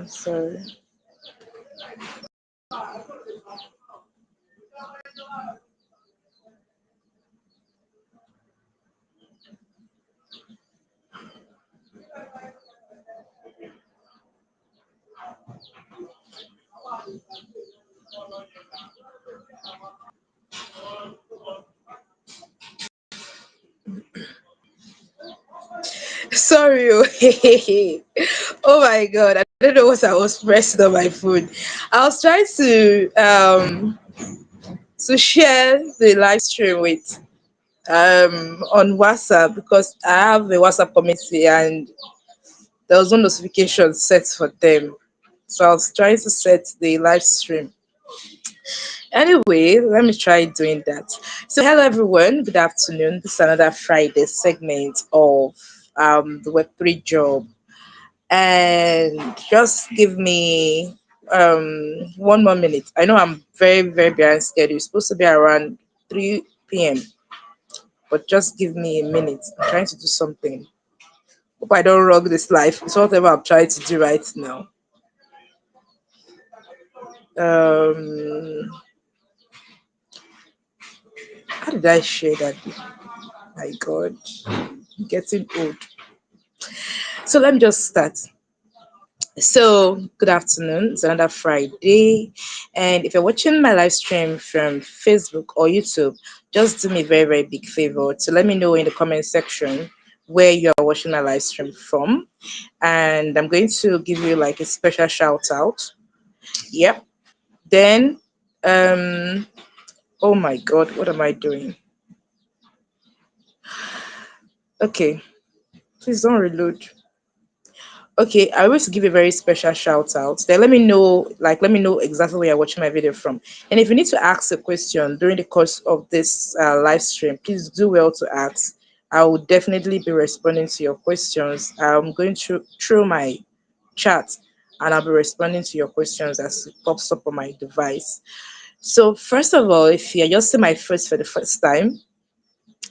Sorry. Sorry. Oh my god, I don't know what I was pressing on my phone. I was trying to share the live stream with on WhatsApp because I have a WhatsApp community and there was no notification set for them. So I was trying to set the live stream. Anyway, let me try doing that. So hello everyone, good afternoon. This is another Friday segment of the Web3 Job. And just give me 1 more minute. I know I'm very, very behind schedule. It's supposed to be around 3 p.m., but just give me a minute. I'm trying to do something. Hope I don't rock this life. It's whatever I'm trying to do right now. Um, how did I share that? My God, I'm getting old. So let me just start. So, good afternoon. It's another Friday. And if you're watching my live stream from Facebook or YouTube, just do me a very, very big favor to let me know in the comment section where you are watching my live stream from. And I'm going to give you like a special shout out. Yep. Then, um, oh my God, what am I doing? Okay, please don't reload. Okay, I always give a very special shout out. Then let me know exactly where you're watching my video from. And if you need to ask a question during the course of this live stream, please do well to ask. I will definitely be responding to your questions. I'm going through my chat and I'll be responding to your questions as it pops up on my device. So first of all, if you're just seeing my face for the first time,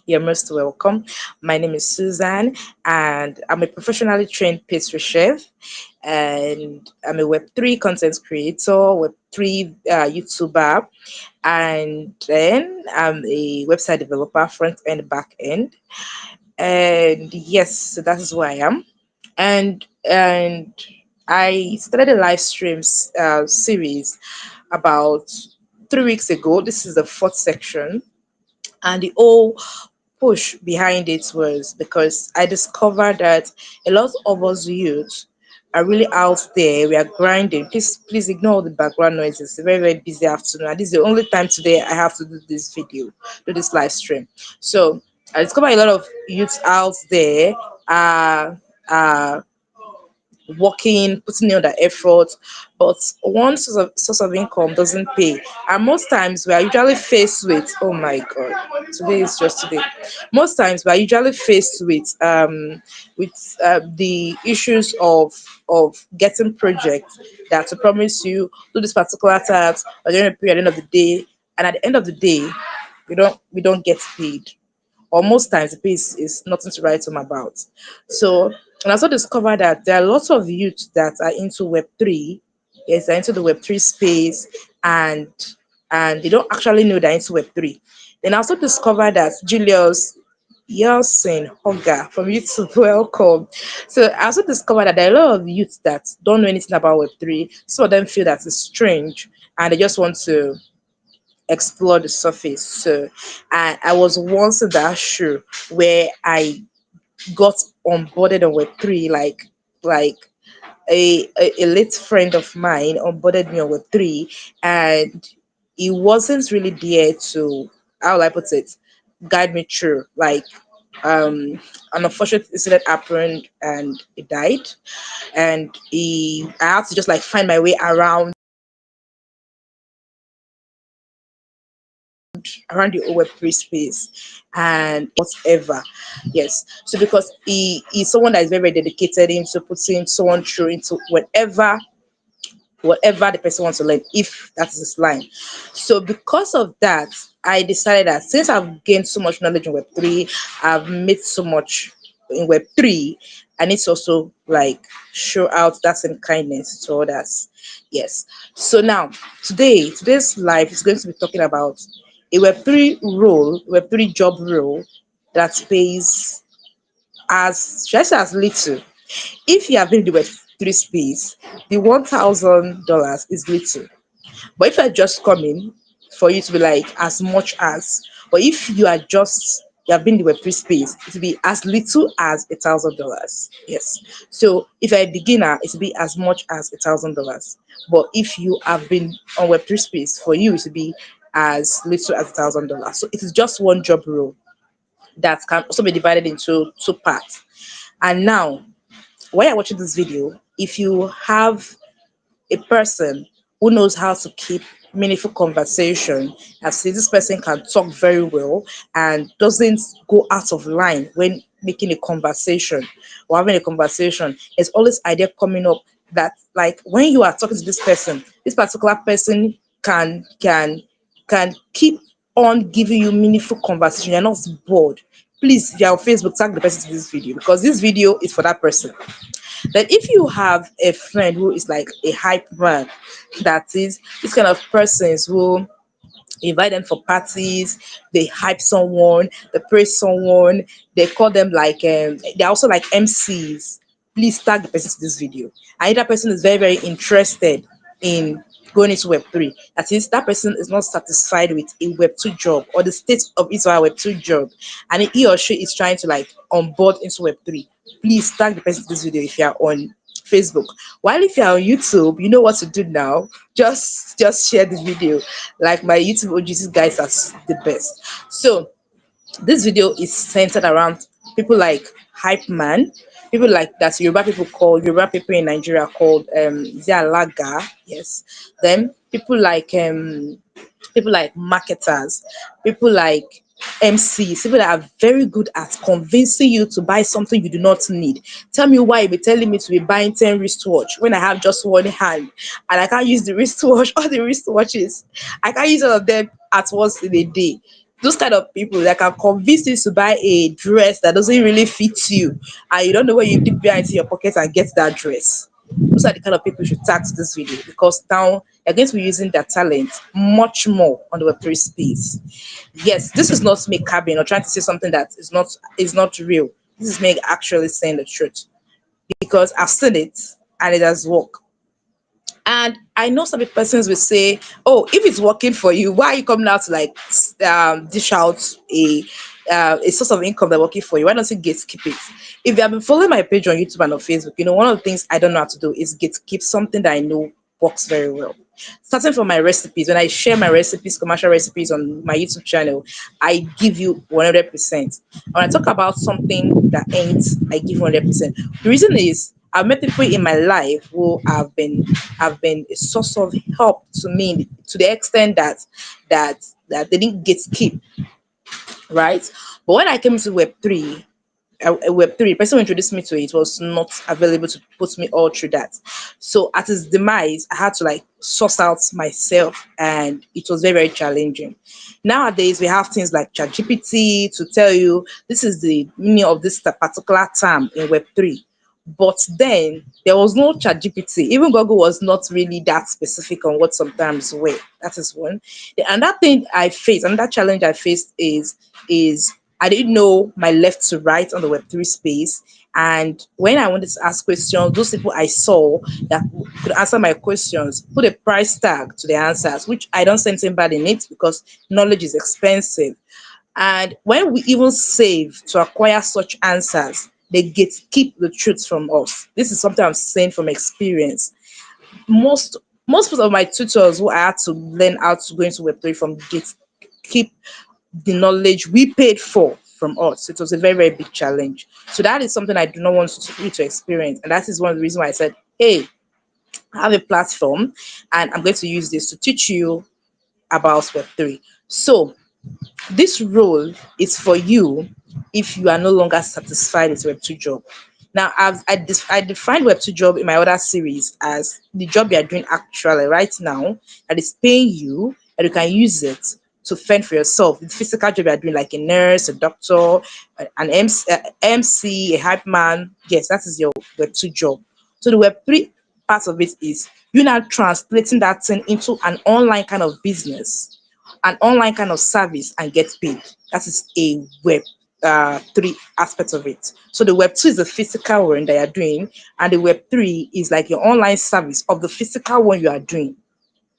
you're most welcome. My name is Susan, and I'm a professionally trained pastry chef, and I'm a Web3 content creator, Web3 YouTuber, and then I'm a website developer, front end, back end. And yes, so that is who I am. And I started a live streams series about 3 weeks ago. This is the fourth section, and the whole push behind it was because I discovered that a lot of us youth are really out there. We are grinding. Please ignore all the background noises. It's a very, very busy afternoon. And this is the only time today I have to do this video, do this live stream. So I discovered a lot of youths out there are working, putting in the effort, but one source of income doesn't pay. And most times we are usually faced with, oh my God, today is just today. Most times we are usually faced with the issues of getting projects that to promise you do this particular task at the end of the day, and at the end of the day, we don't get paid, or most times the pay is nothing to write home about. So, and I also discovered that there are lots of youth that are into Web3. Yes, they're into the Web3 space, and and they don't actually know they're into Web3. Then I also discovered that Julius Yeltsin Hogger from YouTube, welcome. So I also discovered that there are a lot of youth that don't know anything about Web3. Some of them feel that it's strange and they just want to explore the surface. So I was once in that shoe where I got onboarded on Web3, like a late friend of mine onboarded me on Web3, and he wasn't really there to, how will I put it, guide me through. Like An unfortunate incident happened and he died. And I had to just like find my way around the Web3 space and whatever. Yes. So because he's someone that is very, very dedicated into putting someone through into whatever the person wants to learn, if that is his line. So because of that, I decided that since I've gained so much knowledge in Web3, I've made so much in Web3, I need to also like show out that same kindness to others. Yes. So now today's life is going to be talking about a Web3 job role that pays as just as little. If you have been in the Web3 space, the $1,000 is little. But if you're just coming, for you to be like as much as, but if you have been in the Web3 space, it will be as little as $1,000. Yes. So if you're a beginner, it will be as much as $1,000. But if you have been on Web3 space, for you it will be as little as $1,000. So it is just one job role that can also be divided into two parts. And now, while you're watching this video, if you have a person who knows how to keep meaningful conversation, I see this person can talk very well and doesn't go out of line when making a conversation or having a conversation. There's always idea coming up that like when you are talking to this particular person can keep on giving you meaningful conversation. You're not bored. Please, if you're on Facebook, tag the person to this video because this video is for that person. Then if you have a friend who is like a hype man, that is this kind of persons who invite them for parties, they hype someone, they praise someone, they call them like they're also like MCs. Please tag the person to this video. And if that person is very, very interested in going into Web3, that is, that person is not satisfied with a Web2 job or the state of his or her Web2 job, and he or she is trying to like onboard into Web3, please tag the person to this video if you're on Facebook. While if you're on YouTube, you know what to do now. Just share this video. Like my YouTube OGs guys are the best. So this video is centered around people like hype man, people like that Yoruba people in Nigeria called Zialaga, yes. Then people like marketers, people like MCs, people that are very good at convincing you to buy something you do not need. Tell me why you be telling me to be buying 10 wristwatch when I have just one hand and I can't use the wristwatch, all the wristwatches. I can't use all of them at once in a day. Those kind of people that can convince you to buy a dress that doesn't really fit you and you don't know where you dip behind into your pocket and get that dress. Those are the kind of people you should tag to this video because now they're going to be using their talent much more on the Web3 space. Yes, this is not me cabbing or trying to say something that is not real. This is me actually saying the truth because I've seen it and it has worked. And I know some persons will say, "Oh, if it's working for you, why are you coming out to like dish out a source of income that's working for you? Why don't you gatekeep it?" If you have been following my page on YouTube and on Facebook, you know one of the things I don't know how to do is gatekeep something that I know works very well. Starting from my recipes, when I share my recipes, commercial recipes on my YouTube channel, I give you 100%. When I talk about something that ends, I give 100%. The reason is I've met people in my life who have been a source of help to me to the extent that they didn't get keep right. But when I came to Web3, Web3, the person who introduced me to it was not available to put me all through that. So at his demise, I had to like source out myself, and it was very, very challenging. Nowadays, we have things like ChatGPT to tell you this is the meaning of this particular term in Web3. But then there was no ChatGPT. Even Google was not really that specific on what sometimes were. That is one. Another thing I faced, another challenge I faced is I didn't know my left to right on the Web3 space. And when I wanted to ask questions, those people I saw that could answer my questions put a price tag to the answers, which I don't see anything bad in it because knowledge is expensive. And when we even save to acquire such answers, they get keep the truth from us. This is something I'm saying from experience. Most most of my tutors who I had to learn how to go into Web3 from get keep the knowledge we paid for. from us. It was a very, very big challenge. So that is something I do not want you to experience. And that is one of the reasons why I said, hey, I have a platform and I'm going to use this to teach you about Web3. So this role is for you if you are no longer satisfied with Web2 job. Now, I defined Web2 job in my other series as the job you are doing actually right now that is paying you and you can use it to fend for yourself. The physical job you are doing, like a nurse, a doctor, an MC, a hype man. Yes, that is your Web2 job. So the Web3 part of it is you now translating that thing into an online kind of business, an online kind of service, and get paid. That is a web three aspect of it. So the web two is the physical one that you're doing, and the web three is like your online service of the physical one you are doing,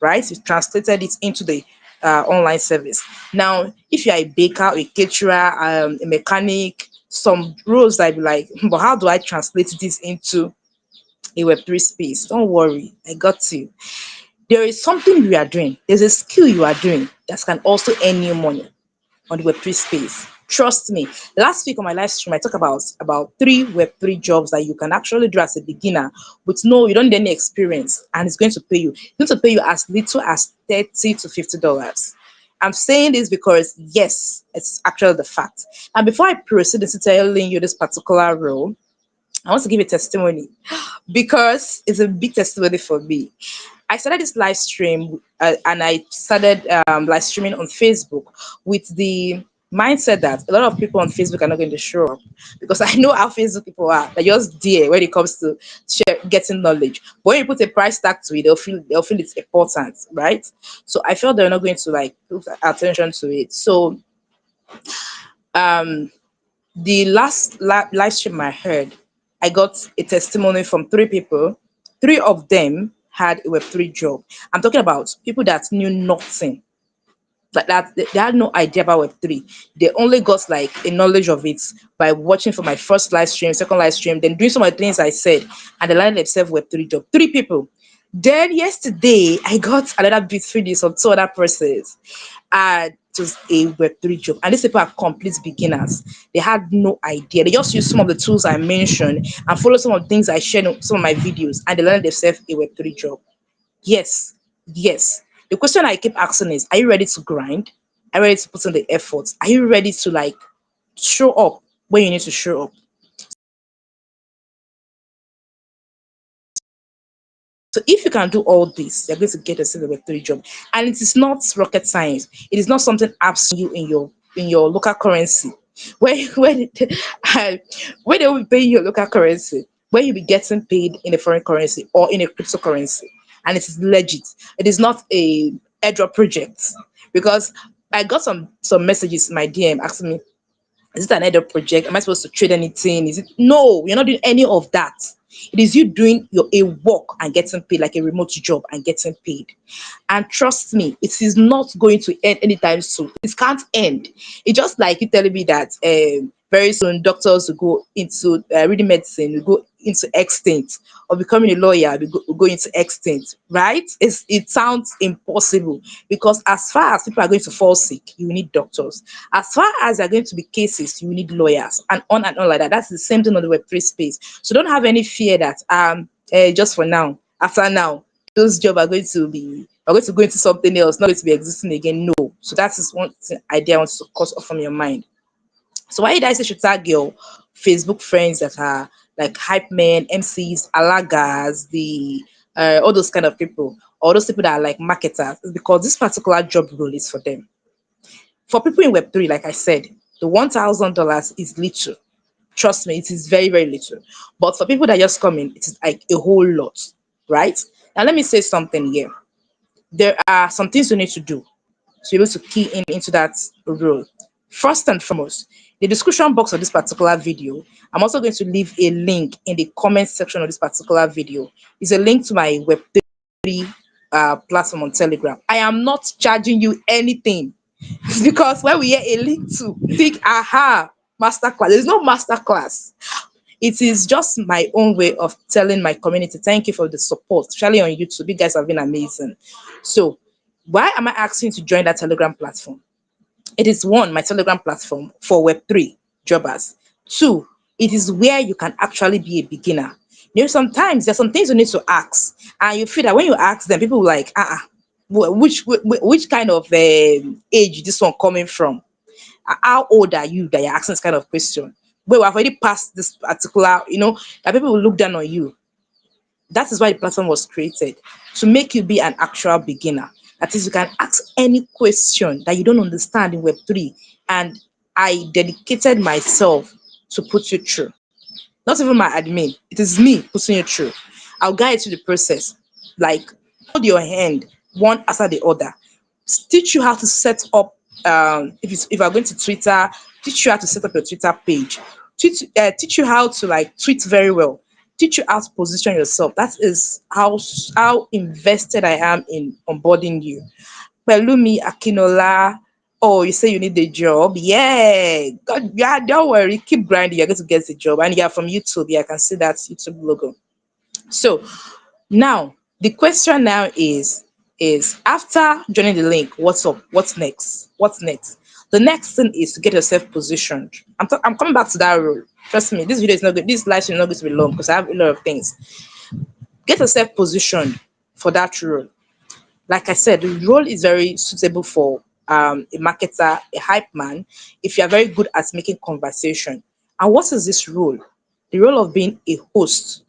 right? You translated it into the online service. Now, if you are a baker, a caterer, a mechanic, some roles that be like, but how do I translate this into a web3 space? Don't worry, I got you. There is something you are doing, there's a skill you are doing that can also earn you money on the Web3 space. Trust me. Last week on my live stream, I talked about three Web3 jobs that you can actually do as a beginner with you don't need any experience, and it's going to pay you. It's going to pay you as little as $30 to $50. I'm saying this because yes, it's actually the fact. And before I proceed into telling you this particular role, I want to give a testimony because it's a big testimony for me. I started this live stream and I started live streaming on Facebook with the mindset that a lot of people on Facebook are not going to show up because I know how Facebook people are. They're just there when it comes to getting knowledge. But when you put a price tag to it, they'll feel it's important, right? So I felt they're not going to like put attention to it. So um the last live stream I heard, I got a testimony from three people. Three of them had a Web3 job. I'm talking about people that knew nothing. Like that, they had no idea about Web3. They only got like a knowledge of it by watching for my first live stream, second live stream, then doing some of the things I said, and they landed themselves Web3 job. Three people. Then yesterday, I got another bit 3D from two other persons. And it was a Web3 job. And these people are complete beginners. They had no idea. They just used some of the tools I mentioned and follow some of the things I shared in some of my videos, and they landed themselves a Web3 job. Yes, yes. The question I keep asking is, are you ready to grind? Are you ready to put in the effort? Are you ready to like show up when you need to show up? So if you can do all this, you're going to get a silver Web3 job. And it is not rocket science. It is not something absent you in your local currency. When when they will pay your local currency, when you'll be getting paid in a foreign currency or in a cryptocurrency. And it is legit. It is not a airdrop project. Because I got some messages in my DM asking me, is it an adult project? Am I supposed to trade anything? Is it no? You're not doing any of that. It is you doing your a work and getting paid, like a remote job and getting paid. And trust me, it is not going to end anytime soon. It can't end. It's just like you telling me that very soon doctors will go into reading medicine, will go into extinct, or becoming a lawyer will go into extinct, right? It sounds impossible because as far as people are going to fall sick, you need doctors. As far as there are going to be cases, you need lawyers, and on like that. That's the same thing on the Web3 space. So don't have any fear that just for now, after now, those jobs are going to go into something else, not going to be existing again. No. So that is one idea I want to cut off from your mind. So why did I say should tag your Facebook friends that are like hype men, MCs, alagas, the all those kind of people, or those people that are like marketers? It's because this particular job role is for them. For people in Web3, like I said, the $1,000 is little. Trust me, it is very, very little. But for people that just come in, it is like a whole lot, right? Now let me say something here. There are some things you need to do to be able to key in into that role. First and foremost, the description box of this particular video, I'm also going to leave a link in the comment section of this particular video. It's a link to my Web3 platform on Telegram. I am not charging you anything because when we hear a link to think, aha, masterclass, there's no masterclass. It is just my own way of telling my community, thank you for the support, especially on YouTube. You guys have been amazing. So, why am I asking you to join that Telegram platform? It is one, my Telegram platform for Web3 jobbers. Two, it is where you can actually be a beginner. Sometimes there's some things you need to ask, and you feel that when you ask them, people will like, which kind of age this one coming from? How old are you that you're asking this kind of question? But we have already passed this particular, that people will look down on you. That is why the platform was created, to make you be an actual beginner. That is, you can ask any question that you don't understand in Web3, and I dedicated myself to put you through. Not even my admin, it is me putting you through. I'll guide you through the process. Like, hold your hand one after the other, teach you how to set up, if you're going to Twitter, teach you how to set up your Twitter page, teach you how to like tweet very well, teach you how to position yourself. That is how invested I am in onboarding you. Pelumi Akinola. Oh, you say you need a job? Yeah, God, yeah, don't worry, keep grinding, you're going to get the job. And you're from YouTube, yeah, I can see that YouTube logo. So now, the question now is after joining the link, what's up? What's next? What's next? The next thing is to get yourself positioned. I'm coming back to that role. Trust me, this video is not good. This live stream is not going to be long because I have a lot of things. Get yourself positioned for that role. Like I said, the role is very suitable for a marketer, a hype man, if you are very good at making conversation. And what is this role? The role of being a host.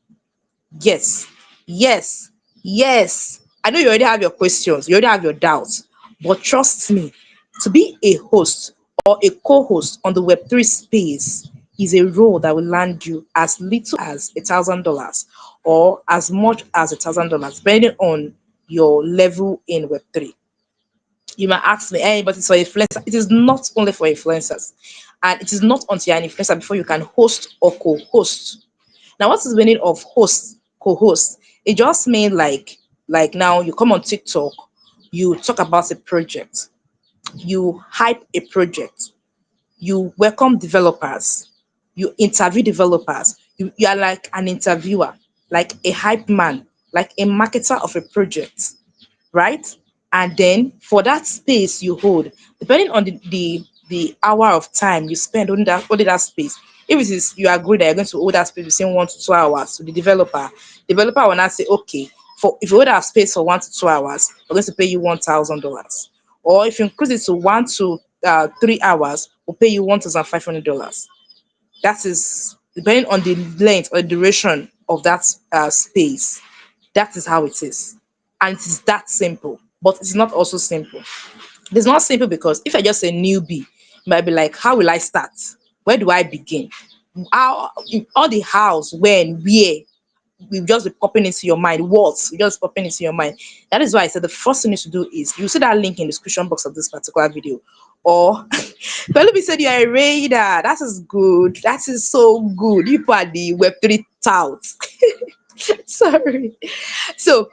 Yes, yes, yes. I know you already have your questions, you already have your doubts, but trust me, to be a host or a co host on the Web3 space is a role that will land you as little as $1,000 or as much as $1,000, depending on your level in Web3. You might ask me, hey, but it's for influencers. It is not only for influencers, and it is not until you're an influencer before you can host or co host. Now, what is the meaning of host, co-host? It just means like now you come on TikTok, you talk about a project, you hype a project, you welcome developers, you interview developers, you are like an interviewer, like a hype man, like a marketer of a project, right? And then for that space you hold, depending on the hour of time you spend on that space. If it is you agree that you're going to hold that space between 1 to 2 hours to the developer will not say, okay, for if you hold that space for 1 to 2 hours, we're going to pay you $1,000. Or if you increase it to 1 to 3 hours, we'll pay you $1,500. That is depending on the length or duration of that space. That is how it is. And it is that simple, but it's not also simple. It's not simple because if I just a newbie, you might be like, how will I start? Where do I begin? How all the hows, when, where will just be popping into your mind. What will just popping into your mind. That is why I said the first thing you need to do is you see that link in the description box of this particular video. Or Penelope said you are a raider. That is good. That is so good. You are the Web3 tout. Sorry. So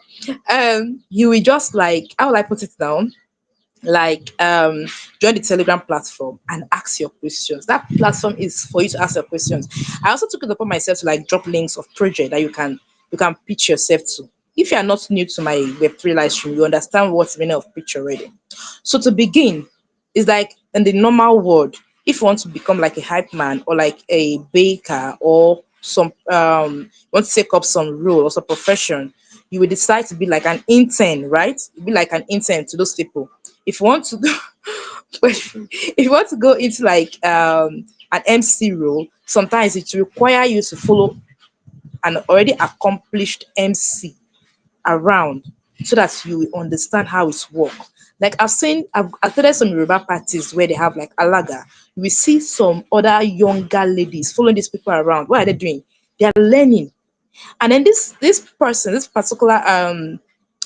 you will just like, how will I put it down? Like join the Telegram platform and ask your questions. That platform is for you to ask your questions. I also took it upon myself to like drop links of project that you can pitch yourself to. If you are not new to my Web3 live stream, you understand what's the meaning of pitch already. So to begin, it's like in the normal world, if you want to become like a hype man or like a baker or some you want to take up some role or some profession, you will decide to be like an intern, right? You be like an intern to those people. If you want to go if you want to go into like an MC role, sometimes it require you to follow an already accomplished MC around so that you will understand how it's work. Like I've attended some Yoruba parties where they have like Alaga. You will see some other younger ladies following these people around. What are they doing? They are learning. And then this particular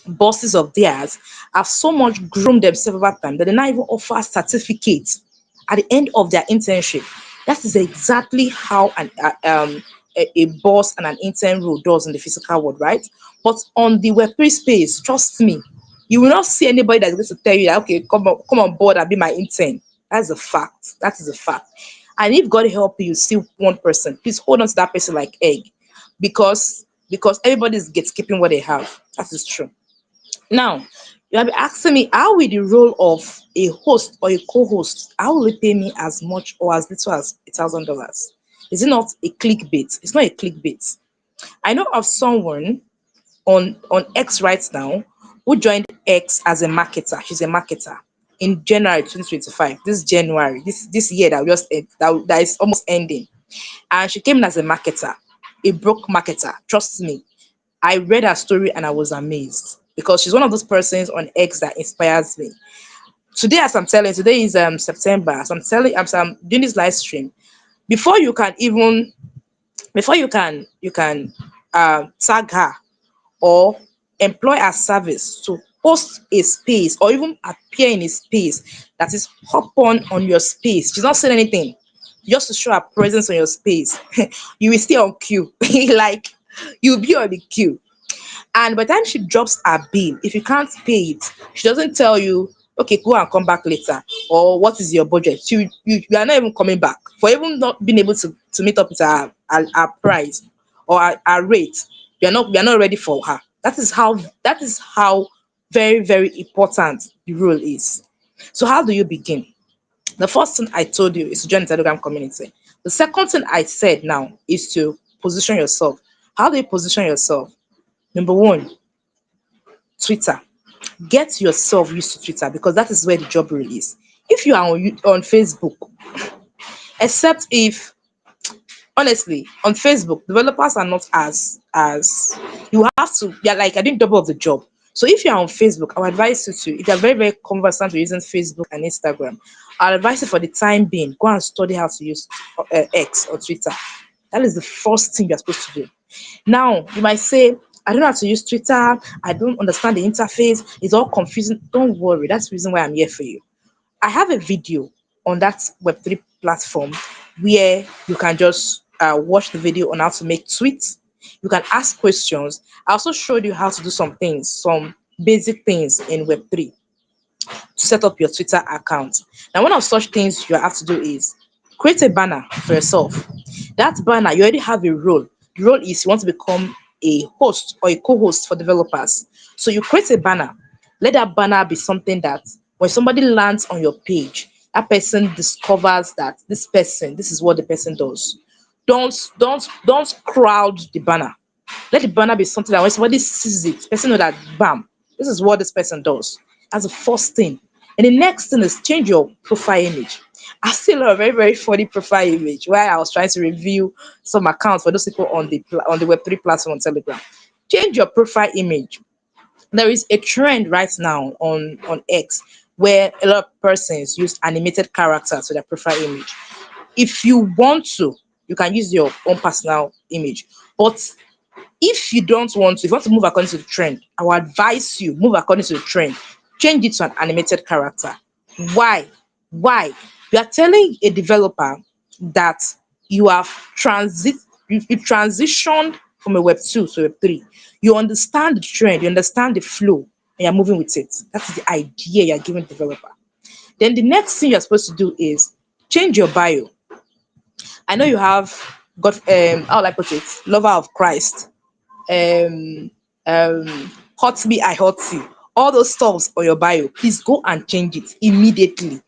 bosses of theirs have so much groomed themselves over time that they now even offer certificates at the end of their internship. That is exactly how a boss and an intern role does in the physical world, right? But on the Web3 space, trust me, you will not see anybody that's going to tell you that, okay, come on board and be my intern. That's a fact. That is a fact. And if God help you, see one person, please hold on to that person like egg, because everybody is gatekeeping what they have. That is true. Now, You might be asking me, how will the role of a host or a co-host, how will it pay me as much or as little as $1,000? Is it not a clickbait? It's not a clickbait. I know of someone on X right now who joined X as a marketer. She's a marketer in January 2025. This January, this year that that is almost ending. And she came in as a marketer, a broke marketer. Trust me. I read her story and I was amazed because she's one of those persons on X that inspires me. Today, as I'm telling, today is September. As I'm doing this live stream. Before you can even, before you can tag her or employ a service to host a space or even appear in a space that is hop on your space. She's not saying anything. Just to show her presence on your space. You will stay on queue. Like you'll be on the queue. And by the time she drops her bill, if you can't pay it, she doesn't tell you, okay, go and come back later, or what is your budget. You are not even coming back for even not being able to meet up with her price or her rate. You are not ready for her. That is how very, very important the role is. So how do you begin? The first thing I told you is to join the Telegram community. The second thing I said now is to position yourself. How do you position yourself? Number one, Twitter. Get yourself used to Twitter because that is where the job role is. If you are on Facebook, except if honestly on Facebook developers are not as you have to, you're like I did double of the job. So if you're on Facebook, I would advise you to, if you're very, very conversant with using Facebook and Instagram, I'll advise you for the time being, go and study how to use X or Twitter. That is the first thing you're supposed to do. Now, you might say, I don't know how to use Twitter. I don't understand the interface. It's all confusing. Don't worry. That's the reason why I'm here for you. I have a video on that Web3 platform where you can just watch the video on how to make tweets. You can ask questions. I also showed you how to do some things, some basic things in Web3 to set up your Twitter account. Now, one of such things you have to do is create a banner for yourself. That banner, you already have a role. The role is you want to become a host or a co-host for developers. So you create a banner. Let that banner be something that when somebody lands on your page, that person discovers that this is what the person does. Don't crowd the banner. Let the banner be something that when somebody sees it, the person know that bam, this is what this person does. That's the first thing. And the next thing is change your profile image. I still have a very, very funny profile image where I was trying to review some accounts for those people on the Web3 platform on Telegram. Change your profile image. There is a trend right now on X where a lot of persons use animated characters to their profile image. If you want to, you can use your own personal image. But if you don't want to, if you want to move according to the trend, I will advise you move according to the trend. Change it to an animated character. Why? Why? You are telling a developer that you have you transitioned from a Web 2 to Web 3. You understand the trend, you understand the flow, and you're moving with it. That's the idea you're giving the developer. Then the next thing you're supposed to do is change your bio. I know you have got how will I put it, lover of Christ, um hot me I hot you, all those stuffs on your bio, please go and change it immediately.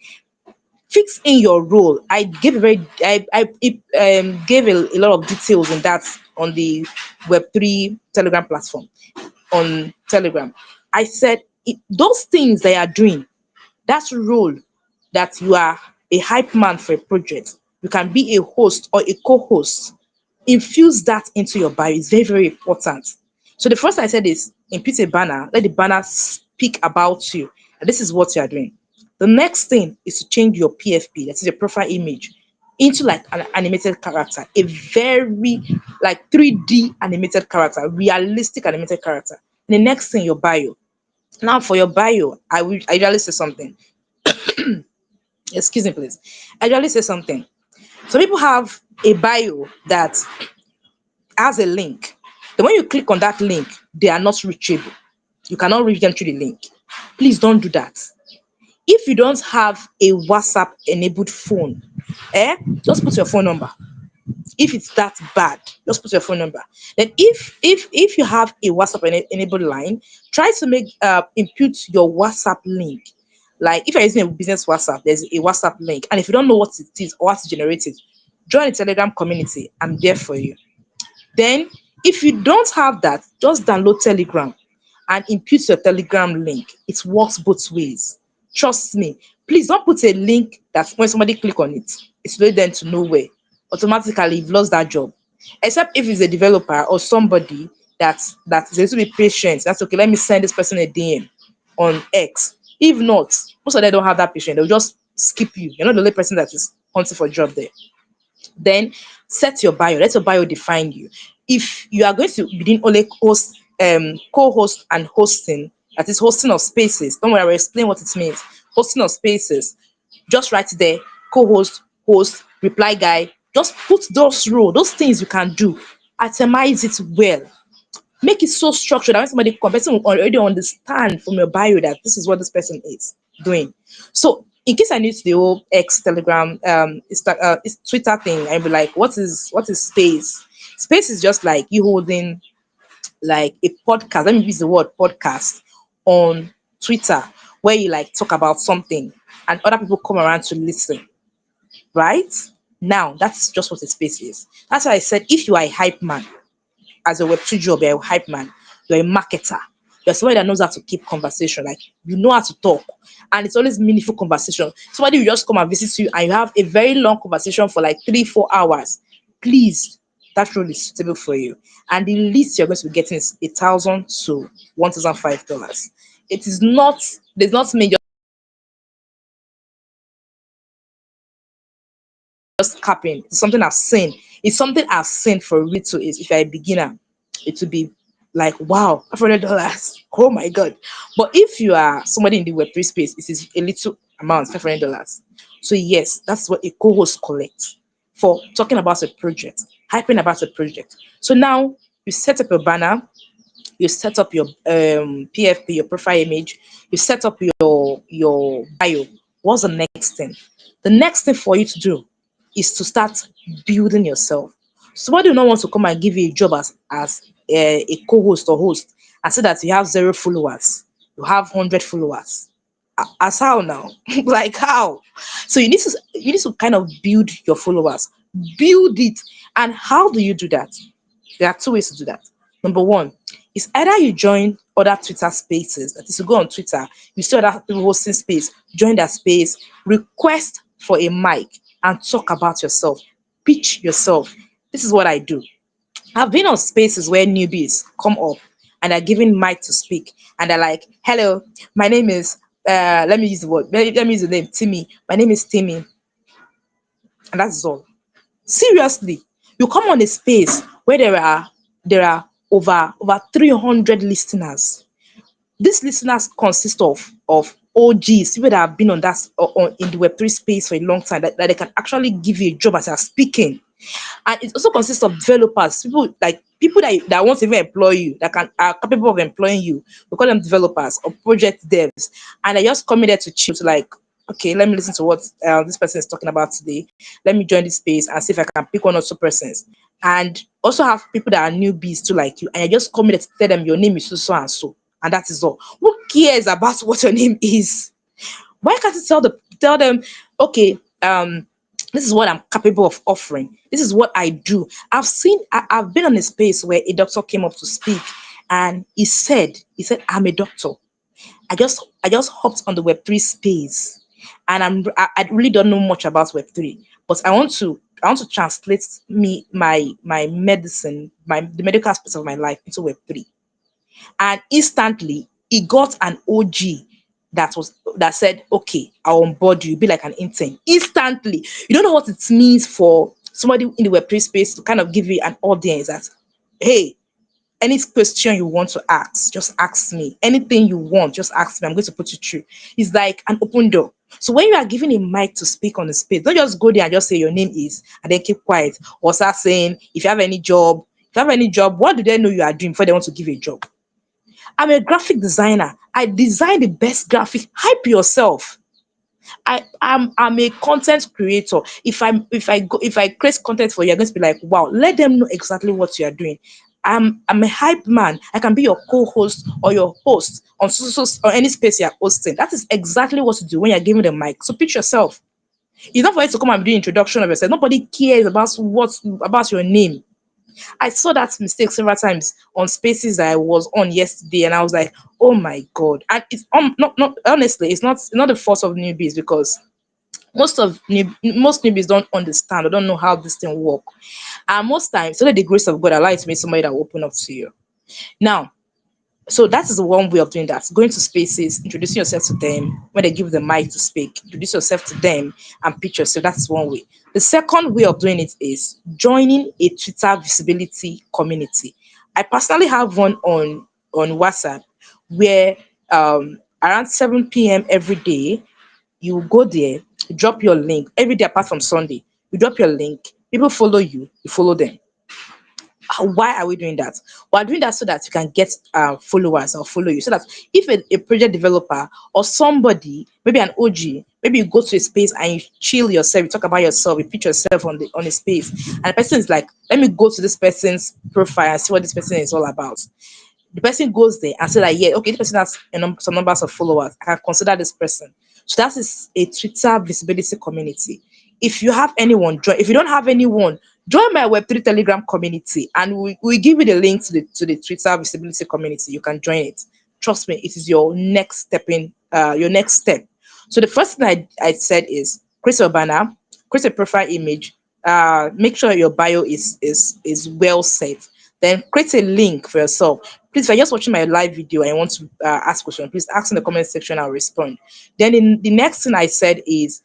Fix in your role. I gave a very I it, gave a lot of details in that on the Web3 Telegram platform on Telegram. I said those things they are doing, that role, that you are a hype man for a project, you can be a host or a co-host, infuse that into your bio. It's very, very important. So the first I said is input a banner, let the banner speak about you, and this is what you are doing. The next thing is to change your PFP, that is your profile image, into like an animated character, a very like 3D animated character, realistic animated character. And the next thing, your bio. Now for your bio, I usually say something. Excuse me, please. I usually say something. Some people have a bio that has a link. Then when you click on that link, they are not reachable. You cannot reach them through the link. Please don't do that. If you don't have a WhatsApp enabled phone, just put your phone number. If it's that bad, just put your phone number. Then if you have a WhatsApp enabled line, Try to make impute your WhatsApp link. Like if you're using a business WhatsApp, there's a WhatsApp link, and if you don't know what it is or what to generate it, join the Telegram community. I'm there for you. Then, if you don't have that, just download Telegram and impute your Telegram link. It works both ways. Trust me. Please don't put a link that when somebody click on it, it's lead them to nowhere. Automatically, you've lost that job. Except if it's a developer or somebody that is able to be patient. That's okay. Let me send this person a DM on X. If not, most of them don't have that patience. They'll just skip you. You're not the only person that is hunting for a job there. Then set your bio. Let your bio define you. If you are going to be doing only co-host and hosting, that is hosting of spaces. Don't worry, I will explain what it means. Hosting of spaces. Just write there, co-host, host, reply guy. Just put those roles, those things you can do. Itemize it well. Make it so structured that when somebody comes, person will already understand from your bio that this is what this person is doing. So in case I need the whole X, Telegram, it's Twitter thing, I'd be like, what is space? Space is just like you holding like a podcast. Let me use the word podcast on Twitter, where you like talk about something and other people come around to listen, right? Now that's just what a space is. That's why I said if you are a hype man, as a Web2 job, you're a hype man, you're a marketer, you're somebody that knows how to keep conversation, like you know how to talk, and it's always meaningful conversation. Somebody will just come and visit you and you have a very long conversation for like 3-4 hours. Please, that role is suitable for you. And the least you're going to be getting is $1,000 to $1,005. It is not, there's not me just capping. It's something I've seen. It's something I've seen for real to is if you're a beginner, it would be like wow, $500. Oh my god. But if you are somebody in the Web3 space, it is a little amount, $500. So yes, that's what a co-host collects for talking about a project, hyping about a project. So now you set up a banner, you set up your PFP, your profile image, you set up your bio. What's the next thing? The next thing for you to do is to start building yourself. Somebody will not want to come and give you a job as a co-host or host and say that you have 0 followers, you have 100 followers. As how now? Like how? So you need to kind of build your followers, build it. And how do you do that? There are two ways to do that. Number one is either you join other Twitter spaces, that is, you go on Twitter, you see other people hosting space, join that space, request for a mic, and talk about yourself, pitch yourself. This is what I do. I've been on spaces where newbies come up and are given mic to speak, and they're like, "Hello, my name is." Let me use the word. Let me use the name Timmy. My name is Timmy, and that's all. Seriously, you come on a space where there are over 300 listeners. These listeners consist of OGs, people that have been on in the Web3 space for a long time, that they can actually give you a job as you're speaking. And it also consists of developers, people that want to even employ you, that are capable of employing you. We call them developers or project devs, and they just come in there to chill, to like, okay, let me listen to what this person is talking about today. Let me join this space and see if I can pick one or two persons. And also have people that are newbies too, like you, and you just come in there to tell them your name is so and so, and that is all. Who cares about what your name is? Why can't you tell them, okay, this is what I'm capable of offering. This is what I do. I've been on a space where a doctor came up to speak, and he said, I'm a doctor. I just hopped on the Web3 space, and I really don't know much about Web3, but I want to translate my medicine, the medical aspects of my life into Web3. And instantly he got an OG that said, okay, I'll onboard you, be like an intern. Instantly. You don't know what it means for somebody in the Web3 space to kind of give you an audience that, hey, any question you want to ask, just ask me. Anything you want, just ask me. I'm going to put you through. It's like an open door. So when you are given a mic to speak on the space, don't just go there and just say your name is and then keep quiet, or start saying if you have any job, what do they know you are doing before they want to give you a job? I'm a graphic designer. I design the best graphic. Hype yourself. I'm a content creator. If I create content for you, you're going to be like, wow, let them know exactly what you are doing. I'm a hype man. I can be your co-host or your host on or any space you're hosting. That is exactly what to do when you're giving the mic. So pitch yourself. It's not for you to come and do introduction of yourself. Nobody cares about your name. I saw that mistake several times on spaces that I was on yesterday, and I was like, "Oh my god!" And it's not honestly, it's not the fault of newbies, because most newbies don't understand or don't know how this thing work. And most times, so that the grace of God allow you to meet somebody that will open up to you. Now, so that is the one way of doing that. Going to spaces, introducing yourself to them when they give the mic to speak. Introduce yourself to them and pitch yourself. That's one way. The second way of doing it is joining a Twitter visibility community. I personally have one on WhatsApp where around 7 p.m. every day you go there, you drop your link every day apart from Sunday. You drop your link, people follow you, you follow them. Why are we doing that? We're doing that so that you can get followers or follow you. So that if a project developer or somebody, maybe an OG, maybe you go to a space and you chill yourself, you talk about yourself, you pitch yourself on a space, and the person is like, let me go to this person's profile and see what this person is all about. The person goes there and say like, yeah, okay, this person has some numbers of followers. I can consider this person. So that is a Twitter visibility community. If you have anyone, join. If you don't have anyone, join my Web3 Telegram community, and we give you the link to the Twitter visibility community. You can join it. Trust me, it is your next step. So the first thing I said is create a banner, create a profile image, make sure your bio is well set. Then create a link for yourself. Please, if you're just watching my live video and you want to ask question, please ask in the comment section. I'll respond. Then in the next thing I said is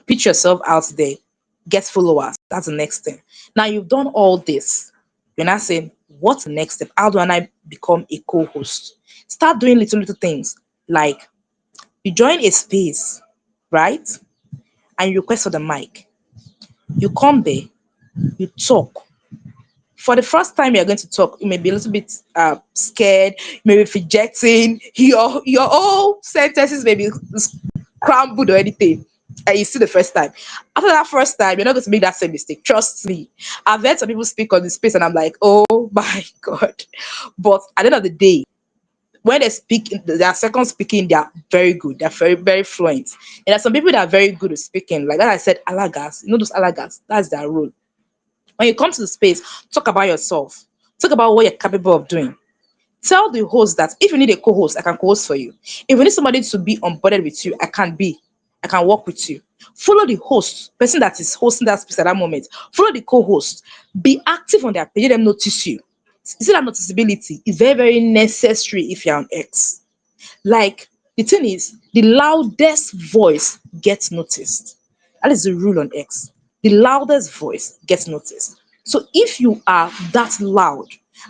pitch yourself out there, get followers. That's the next thing. Now you've done all this. You're not saying, what's the next step? How do I become a co-host? Start doing little things like you join a space, right? And you request for the mic. You come there, you talk. For the first time you're going to talk, you may be a little bit scared, you may be fidgeting, your whole sentences may be scrambled or anything. And you see the first time. After that first time, you're not going to make that same mistake. Trust me. I've heard some people speak on the space and I'm like, oh my God. But at the end of the day, when they speak, their second speaking, they are very good. They're very, very fluent. And there are some people that are very good at speaking. Like that I said, alagas. You know those alagas? That's their role. When you come to the space, talk about yourself. Talk about what you're capable of doing. Tell the host that if you need a co-host, I can co-host for you. If you need somebody to be onboarded with you, I can be. I can work with you. Follow the host, person that is hosting that space at that moment. Follow the co-host. Be active on their page. Let them notice you. You see that noticeability is very, very necessary if you're on X. Like the thing is, the loudest voice gets noticed. That is the rule on X. The loudest voice gets noticed. So if you are that loud,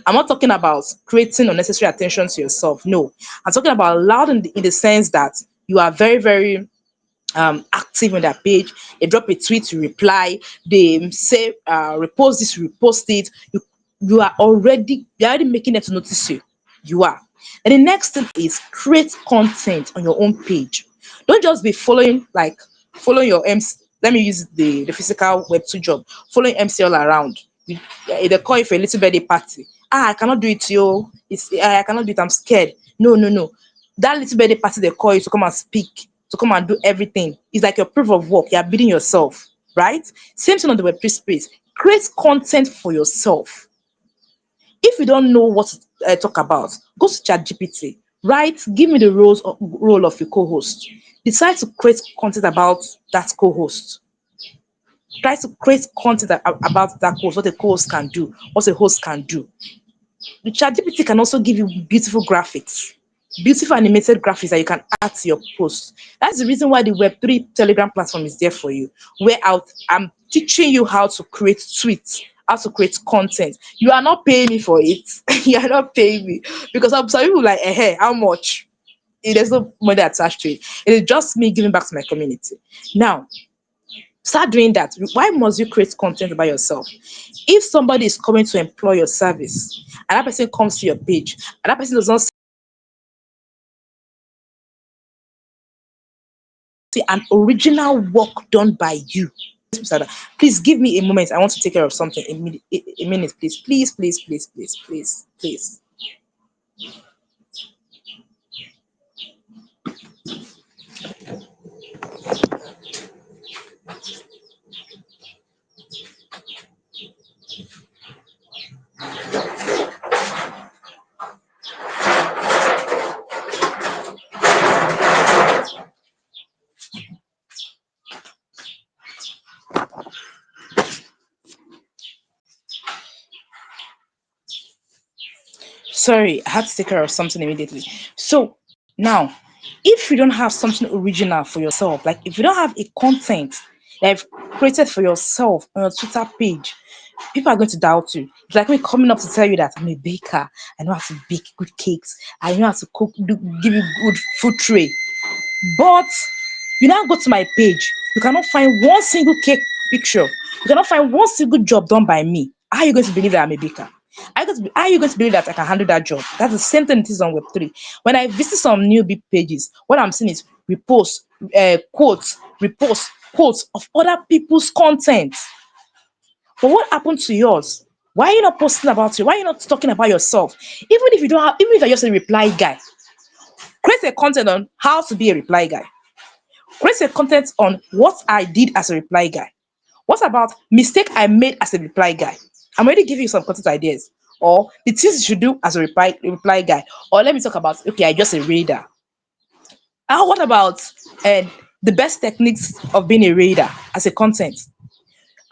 I'm not talking about creating unnecessary attention to yourself. No, I'm talking about loud in the sense that you are very, very active on that page. They drop a tweet, you reply. They say repost this, repost it. You're already making them to notice you. You are. And the next thing is create content on your own page. Don't just be following your MC. Let me use the physical Web2 job. Following MC all around. They call you for a little birthday party. I cannot do it, yo. I cannot do it. I'm scared. No, no, no. That little birthday party they call you to come and speak, to come and do everything. It's like your proof of work. You're bidding yourself, right? Same thing on the Web3 space. Create content for yourself. If you don't know what to talk about, go to ChatGPT. Right? Give me the role of your co-host. Decide to create content about that co-host. Try to create content about that host, what a co-host can do, what a host can do. The ChatGPT can also give you beautiful graphics, beautiful animated graphics that you can add to your post. That's the reason why the Web3 Telegram platform is there for you. Where I'm teaching you how to create tweets, how to create content. You are not paying me for it. You are not paying me because some people like, hey, how much? There's no money attached to it. It is just me giving back to my community. Now, start doing that. Why must you create content about yourself? If somebody is coming to employ your service and that person comes to your page and that person does not see an original work done by you, Please give me a moment. I want to take care of something. A minute, please. Please, please, please, please, please, please. Sorry, I had to take care of something immediately. So now, if you don't have something original for yourself, like if you don't have a content that you've created for yourself on your Twitter page, people are going to doubt you. It's like me coming up to tell you that I'm a baker. I know how to bake good cakes. I know how to cook, give you good food tray. But you now go to my page, you cannot find one single cake picture. You cannot find one single job done by me. How are you going to believe that I'm a baker? How are you going to believe that I can handle that job? That's the same thing it is on Web3. When I visit some new big pages, what I'm seeing is repost, quotes, repost, quotes of other people's content. But what happened to yours? Why are you not posting about you? Why are you not talking about yourself? Even if you're just a reply guy, create a content on how to be a reply guy. Create a content on what I did as a reply guy. What about mistake I made as a reply guy? I'm already giving you some content ideas. Or the things you should do as a reply guy. Or let me talk about, okay, I just a reader. What about uh, the best techniques of being a reader as a content?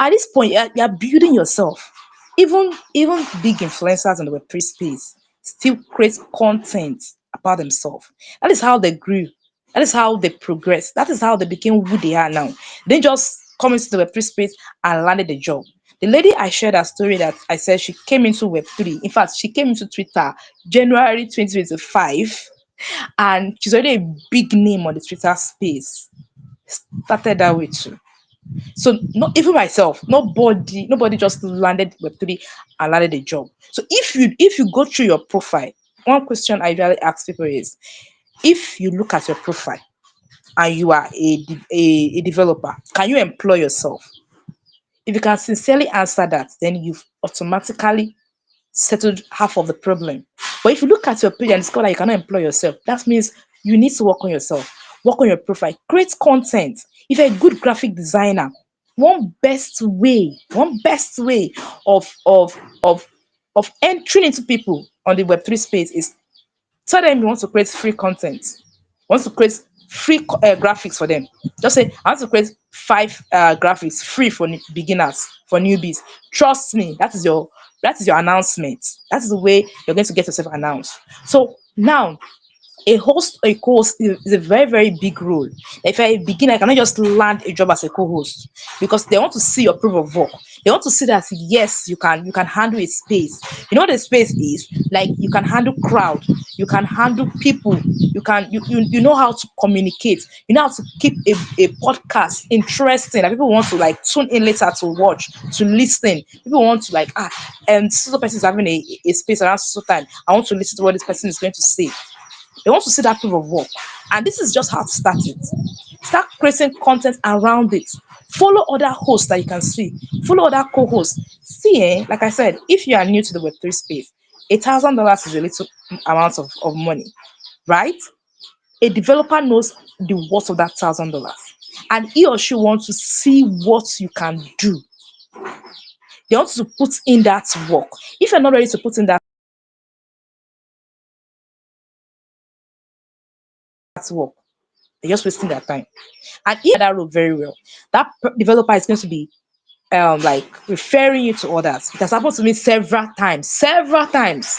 At this point, you're building yourself. Even big influencers in the Web3 space still create content about themselves. That is how they grew. That is how they progressed. That is how they became who they are now. They just come into the Web3 space and landed the job. The lady I shared her story that I said she came into Web3. In fact, she came into Twitter January 2025, and she's already a big name on the Twitter space. Started that way too. So not even myself, nobody just landed Web3 and landed a job. So if you go through your profile, one question I usually ask people is, if you look at your profile and you are a developer, can you employ yourself? If you can sincerely answer that, then you've automatically settled half of the problem. But if you look at your page and discover that you cannot employ yourself, that means you need to work on yourself, work on your profile, create content. If you're a good graphic designer, one best way of entering into people on the Web3 space is tell them you want to create free content. You want to create free graphics for them. Just say, I want to create five graphics free for beginners, for newbies. Trust me, that is your announcement. That is the way you're going to get yourself announced. So now a host or a co-host is a very, very big role. If you're a beginner, you cannot just land a job as a co-host because they want to see your proof of work. They want to see that yes, you can handle a space. You know what a space is? Like you can handle crowd, you can handle people, you know how to communicate, you know how to keep a podcast interesting that people want to like tune in later to watch, to listen. People want to like and so person is having a space around so time. I want to listen to what this person is going to say. They want to see that proof of work. And this is just how to start it. Start creating content around it. Follow other hosts that you can see. Follow other co-hosts. See, like I said, if you are new to the Web3 space, $1,000 is a little amount of money, right? A developer knows the worth of that $1,000. And he or she wants to see what you can do. They want to put in that work. If you're not ready to put in that work, they're just wasting their time. And if that role very well, that developer is going to be like referring you to others. It has happened to me several times, several times.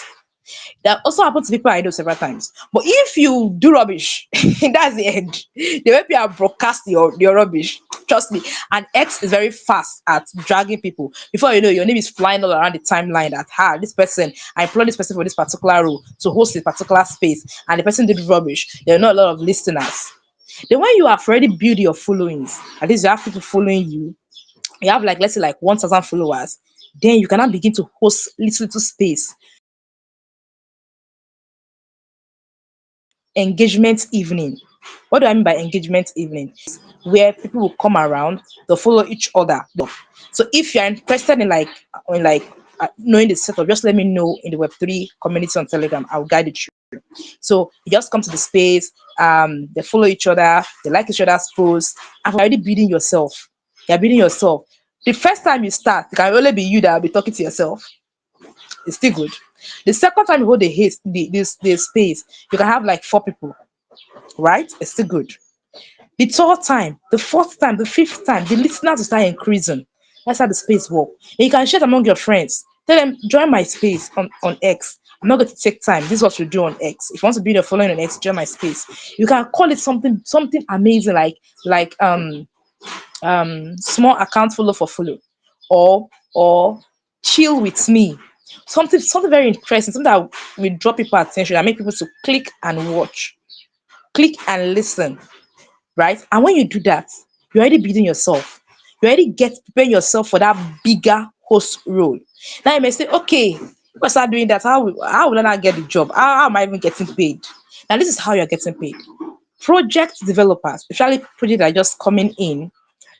That also happened to people I know several times. But if you do rubbish, that's the end. The way people broadcast your rubbish, trust me. And X is very fast at dragging people. Before you know, your name is flying all around the timeline that this person, I employed this person for this particular role to host a particular space, and the person did rubbish. There are not a lot of listeners. Then when you have already built your followings, at least you have people following you, you have like let's say like 1,000 followers, then you cannot begin to host little space engagement evening. What do I mean by engagement evening? Where people will come around, they'll follow each other. So if you're interested in knowing the setup, just let me know in the Web3 community on Telegram. I'll guide you through. So you just come to the space, they follow each other, they like each other's posts, and you're already building yourself. You're building yourself. The first time you start, it can only be you that will be talking to yourself. It's still good. The second time you hold the space, you can have like 4 people, right? It's still good. The third time, the fourth time, the fifth time, the listeners will start increasing. That's how the space work. And you can share it among your friends. Tell them, join my space on X. I'm not going to take time. This is what we do on X. If you want to build a following on X, join my space. You can call it something amazing like small account follow for follow, or chill with me. Something very interesting, something that will draw people attention and make people to click and watch, click and listen, right? And when you do that, you're already building yourself. You already get preparing yourself for that bigger host role. Now you may say, okay, if I start doing that, how will I not get the job? How am I even getting paid? Now this is how you're getting paid. Project developers, especially projects that are just coming in,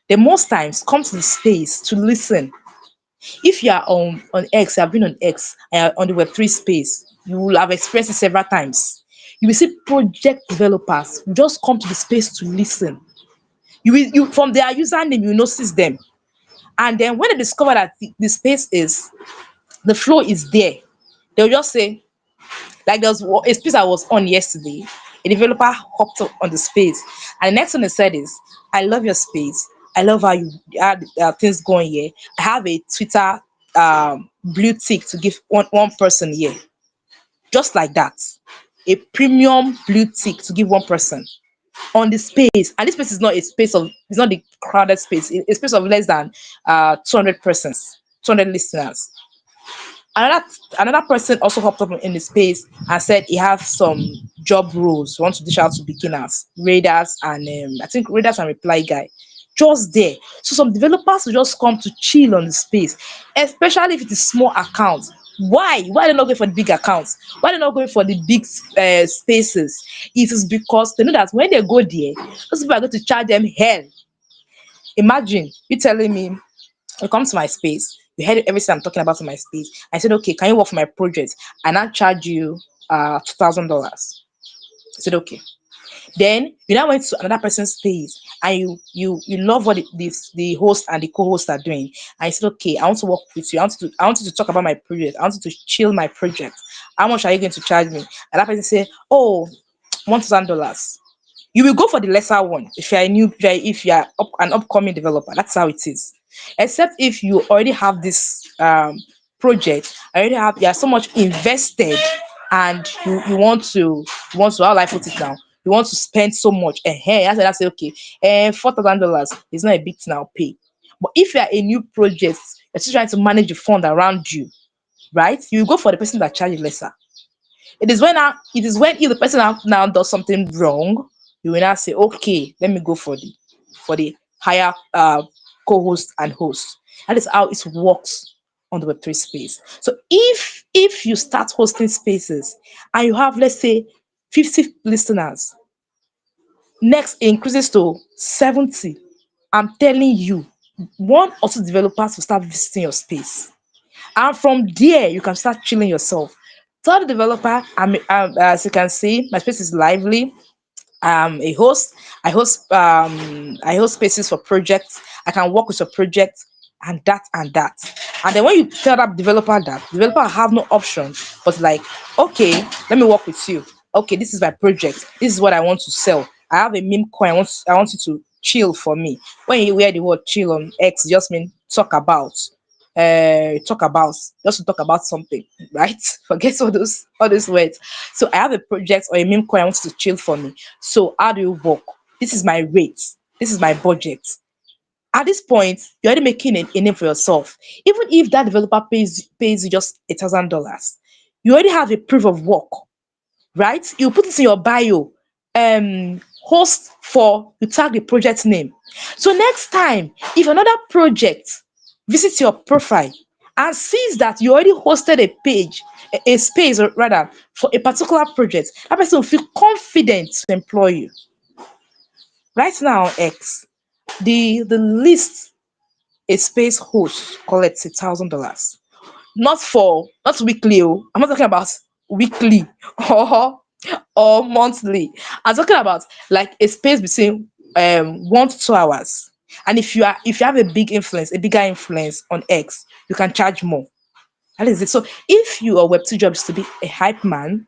they most times come to the space to listen. If you are on X, you have been on X, and you're on the Web3 space, you will have experienced it several times. You will see project developers who just come to the space to listen. You from their username, you notice them. And then when they discover that the space is the flow is there, they'll just say, like there was a space I was on yesterday. A developer hopped up on the space, and the next thing they said is, "I love your space. I love how you had things going here. I have a Twitter blue tick to give one person here, just like that. A premium blue tick to give one person on the space, and this space is not a space of it's not the crowded space. It's a space of less than 200 persons, 200 listeners. Another person also hopped up in the space and said he has some job roles he wants to dish out to beginners, raiders, and I think raiders and reply guy. Just there. So some developers will just come to chill on the space, especially if it is small accounts. Why? Why are they not going for the big accounts? Why are they not going for the big spaces? It is because they know that when they go there, those people are going to charge them hell. Imagine you telling me you come to my space, you heard everything I'm talking about in my space. I said, okay, can you work for my project? And I charge you $2,000. I said, okay. Then you now went to another person's space and you love what the host and the co-host are doing. And I said, okay, I want to work with you. I want you to talk about my project. I want you to chill my project. How much are you going to charge me? And that person say, oh, $1,000. You will go for the lesser one if you're a new if you're an upcoming developer. That's how it is. Except if you already have this project, you are so much invested, and you want to how will I put it now? You want to spend so much. And hey, that's say okay, $4,000 is not a big thing I'll pay. But if you are a new project, you're still trying to manage the fund around you, right? You go for the person that charges lesser. It is when if the person now does something wrong, you will now say, okay, let me go for the higher co-host and host. That is how it works on the Web3 space. So if you start hosting spaces and you have, let's say, 50 listeners, next it increases to 70. I'm telling you, one or two developers will start visiting your space. And from there, you can start chilling yourself. Tell the developer, as you can see, my space is lively. A host. I host spaces for projects. I can work with your project and that and that. And then when you tell that developer, that developer have no option but like, okay, let me work with you. Okay, this is my project. This is what I want to sell. I have a meme coin. I want you to chill for me. When you wear the word chill on X, it just mean just to talk about something, right? Forget all those words. So I have a project or a meme coin I want you to chill for me. So how do you work? This is my rate. This is my budget. At this point, you're already making a name for yourself. Even if that developer pays you just $1,000, you already have a proof of work, right? You put it in your bio. Host for you tag the project name. So next time, if another project visits your profile and sees that you already hosted a page, a space, or rather, for a particular project, that person will feel confident to employ you. Right now on X, the least a space host collects $1,000. Not weekly. Oh, I'm not talking about weekly or monthly. I'm talking about like a space between 1 to 2 hours. And if you have a bigger influence on X, you can charge more. That is it. So if your Web2 job is to be a hype man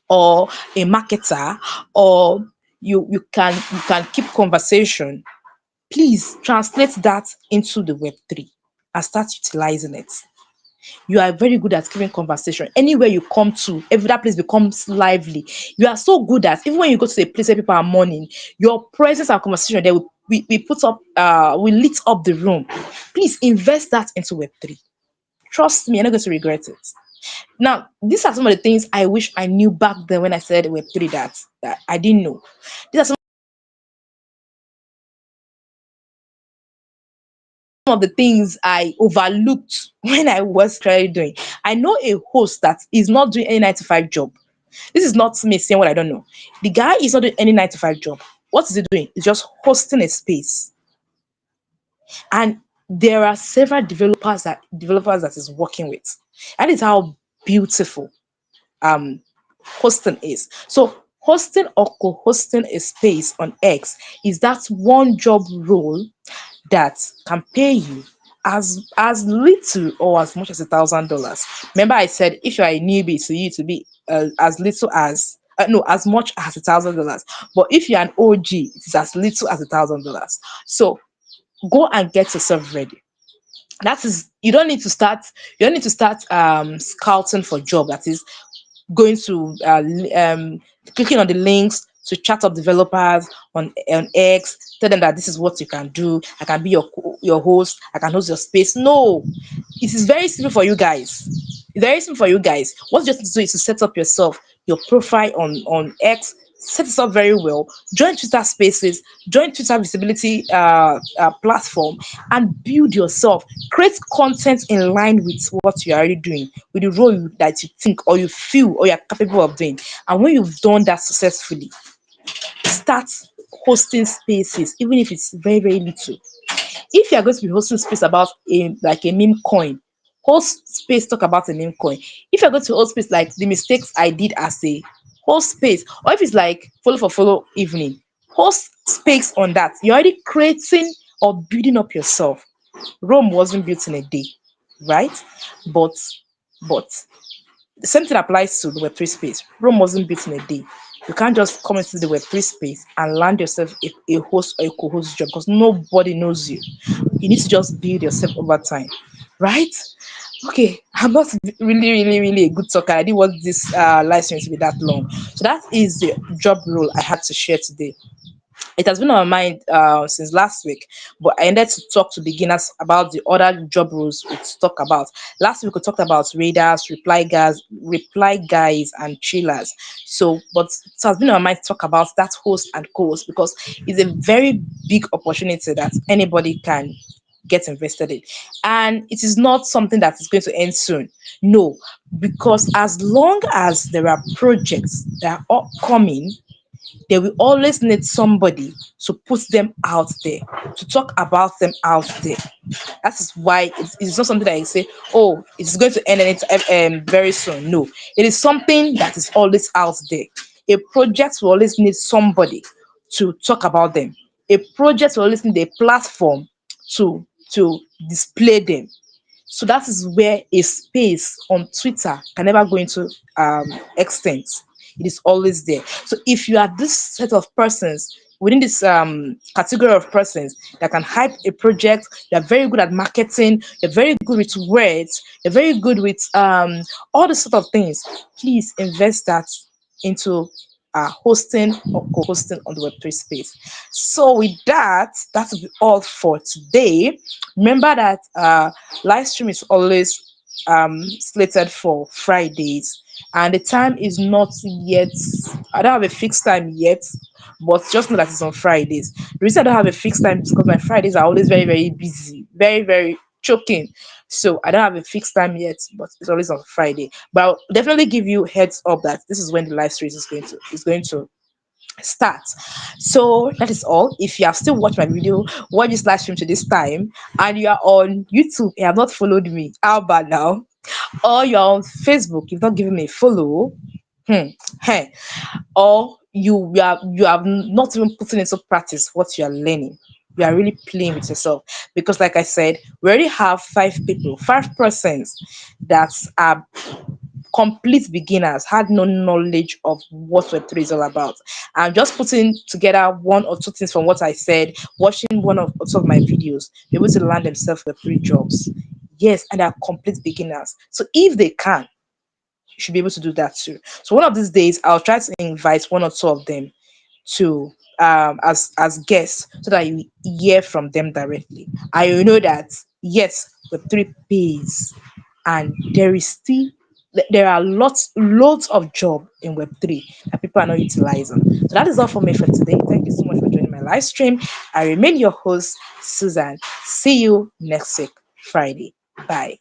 or a marketer, or you can keep conversation, please translate that into the Web3 and start utilizing it. You are very good at keeping conversation. Anywhere you come to, every that place becomes lively. You are so good at, even when you go to a place where people are mourning, your presence and conversation there, we put up, we lit up the room. Please invest that into Web3. Trust me, you're not going to regret it. Now, these are some of the things I wish I knew back then when I said Web3, that I didn't know. These are some of the things I overlooked when I was trying doing. I know a host that is not doing any 9 to 5 job. This is not me saying what I don't know. The guy is not doing any 9 to 5 job. What is he doing? He's just hosting a space. And there are several developers that is working with. That is how beautiful um hosting is. So hosting or co-hosting a space on X is that one job role that can pay you as little or as much as $1,000. Remember, I said if you are a newbie, to you to be as little as no, as much as $1,000. But if you're an OG, it is as little as $1,000. So go and get yourself ready. That is, you don't need to start scouting for job. That is going to clicking on the links to chat up developers on X, tell them that this is what you can do. I can be your host. I can host your space. No, it is very simple for you guys. Very simple for you guys. What you just need to do is to set up your profile on X. Set it up very well. Join Twitter Spaces. Join Twitter Visibility platform, and build yourself. Create content in line with what you're already doing, with the role that you think or you feel or you're capable of doing. And when you've done that successfully, start hosting spaces, even if it's very, very little. If you are going to be hosting space about a meme coin, host space talk about a meme coin. If you're going to host space like the mistakes I did as a host space, or if it's like follow for follow evening, host space on that. You're already creating or building up yourself. Rome wasn't built in a day, right? But but the same thing applies to the Web3 space. Rome wasn't built in a day. You can't just come into the Web3 space and land yourself a host or a co-host job because nobody knows you. You need to just build yourself over time, right? Okay, I'm not really, really, really a good talker. I didn't want this live stream to be that long. So that is the job role I had to share today. It has been on my mind since last week, but I ended to talk to beginners about the other job roles we talk about. Last week we talked about radars, reply guys, and chillers. So, but it has been on my mind to talk about that host and co-host because it's a very big opportunity that anybody can get invested in, and it is not something that is going to end soon. No, because as long as there are projects that are upcoming, they will always need somebody to put them out there, to talk about them out there. That is why it's not something that you say, oh, it's going to end very soon. No, it is something that is always out there. A project will always need somebody to talk about them. A project will always need a platform to display them. So that is where a space on Twitter can never go into extent. It is always there. So if you are this set of persons within this category of persons that can hype a project, you're very good at marketing, you're very good with words, you're very good with all the sort of things, please invest that into hosting or co-hosting on the Web3 space. So with that, that will be all for today. Remember that live stream is always slated for Fridays, and the time is not yet. I don't have a fixed time yet, but just know that it's on Fridays. The reason I don't have a fixed time is because my Fridays are always very, very busy, very, very choking. So I don't have a fixed time yet, but it's always on Friday. But I'll definitely give you heads up that this is when the live stream is going to start. So that is all. If you have still watched my video, watch this live stream to this time, and you are on YouTube, you have not followed me. How about now? Or you're on Facebook, you've not given me a follow. Hey, or you have not even putting into practice what you are learning. You are really playing with yourself, because like I said, we already have 5 people, 5% that are complete beginners, had no knowledge of what Web3 is all about. I'm just putting together one or two things from what I said, watching one of or two of my videos, be able to land themselves Web3 jobs. Yes, and they're complete beginners. So if they can, you should be able to do that too. So one of these days, I'll try to invite one or two of them to as guests, so that you hear from them directly. And you know that yes, Web3 pays, and there are loads of job in Web3 that people are not utilizing. So that is all for me for today. Thank you so much for joining my live stream. I remain your host, Susan. See you next week, Friday. Bye.